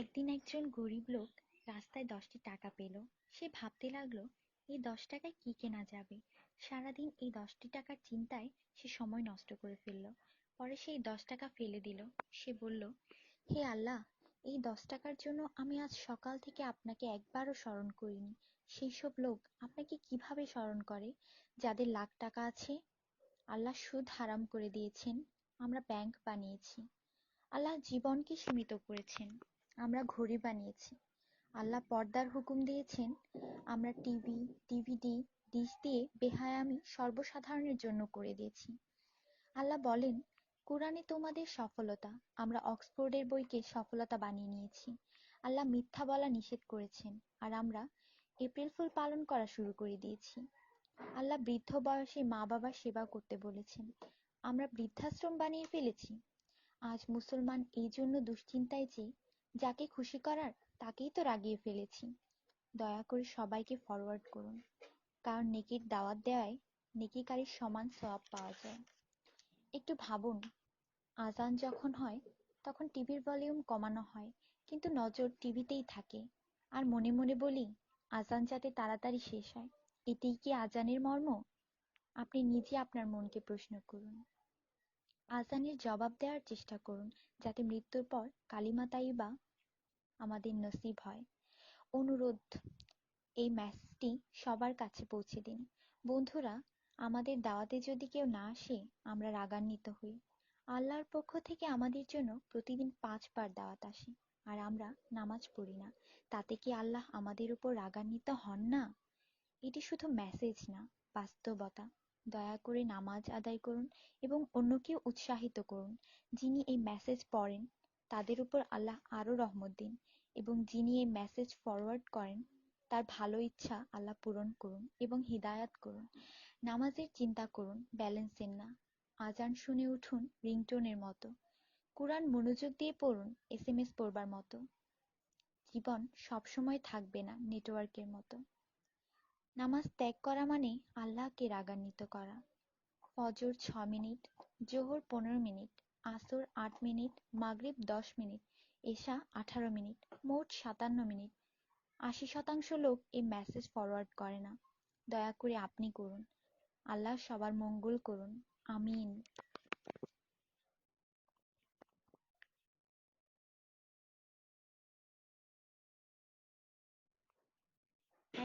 একদিন একজন গরিব লোক রাস্তায় 10টি টাকা পেল। সে ভাবতে লাগলো, এই 10 টাকায় কি কেনা যাবে। সারাদিন এই 10টি টাকার চিন্তায় সে সময় নষ্ট করে ফেলল। পরে সেই 10 টাকা ফেলে দিল। সে বলল, হে আল্লাহ, এই 10 টাকার জন্য আমি আজ সকাল থেকে আপনাকে একবারও স্মরণ করিনি। সেই সব লোক আপনাকে কিভাবে স্মরণ করে যাদের লাখ টাকা আছে? আল্লাহ সুদ হারাম করে দিয়েছেন, আমরা ব্যাংক বানিয়েছি। আল্লাহ জীবনকে সীমিত করেছেন, আমরা ঘড়ি বানিয়েছি। আল্লাহ পর্দার হুকুম দিয়েছেন, আমরা টিভি, ডিভিডি, ডিশ দিয়ে বেহায়ামি সর্বসাধারণের জন্য করে দিয়েছি। আল্লাহ বলেন, কোরআনে তোমাদের সফলতা, আমরা অক্সফোর্ডের বইকে সফলতা বানিয়ে নিয়েছি। আল্লাহ মিথ্যা বলা নিষেধ করেছেন, আর আমরা এপ্রিল ফুল পালন করা শুরু করে দিয়েছি। আল্লাহ বৃদ্ধ বয়সে মা বাবার সেবা করতে বলেছেন, আমরা বৃদ্ধাশ্রম বানিয়ে ফেলেছি। আজ মুসলমান এই জন্য দুশ্চিন্তায় যে যাকে খুশি করার তাকেই তো রাগিয়ে ফেলেছি। দয়া করে সবাইকে ফরওয়ার্ড করুন, কারণ নেকির দাওয়াত দেওয়ায় নেকিকারীর সমান সওয়াব পাওয়া যায়। একটু ভাবুন, আজান যখন হয় তখন টিভির ভলিউম কমানো হয়, কিন্তু নজর টিভিতেই থাকে। আর মনে মনে বলি, আজান যাতে তাড়াতাড়ি শেষ হয়। এটাই কি আজানের মর্ম? আপনি নিজে আপনার মনকে প্রশ্ন করুন। আজানের জবাব দেওয়ার চেষ্টা করুন, যাতে মৃত্যুর পর কালিমা তাইয়্যিবা আমাদের নসিব হয়। অনুরোধ, এই মেসেজটি সবার কাছে পৌঁছে দিন। বন্ধুরা, আমাদের দাওয়াতে যদি কেউ না আসে, আমরা রাগান্বিত হই। আল্লাহর পক্ষ থেকে আমাদের জন্য প্রতিদিন 5 বার দাওয়াত আসে, আর আমরা নামাজ পড়ি না। তাতে কি আল্লাহ আমাদের উপর রাগান্বিত হন না? এটি শুধু মেসেজ না, বাস্তবতা। দয়া করে নামাজ আদায় করুন এবং অন্যকে উৎসাহিত করুন। যিনি এই মেসেজ পড়েন তাদের উপর আল্লাহ আরো রহমত দিন, এবং যিনি এই মেসেজ ফরওয়ার্ড করেন তার ভালো ইচ্ছা আল্লাহ পূরণ করুন এবং হিদায়াত করুন। নামাজের চিন্তা করুন, ব্যালেন্সের না। আজান শুনে উঠুন রিংটোনের মতো। কোরআন মনোযোগ দিয়ে পড়ুন এসএমএস পড়বার মতো। জীবন সবসময় থাকবে না নেটওয়ার্কের মতো। নামাজ ত্যাগ করা মানে আল্লাহকে রাগান্বিত করা। ফজর 6 মিনিট, জোহর 15 মিনিট, আসর 8 মিনিট, মাগরিব 10 মিনিট, এশা 18 মিনিট, মোট 57 মিনিট। 80% লোক এই মেসেজ ফরওয়ার্ড করে না। দয়া করে আপনি করুন। আল্লাহ সবার মঙ্গল করুন। আমিন।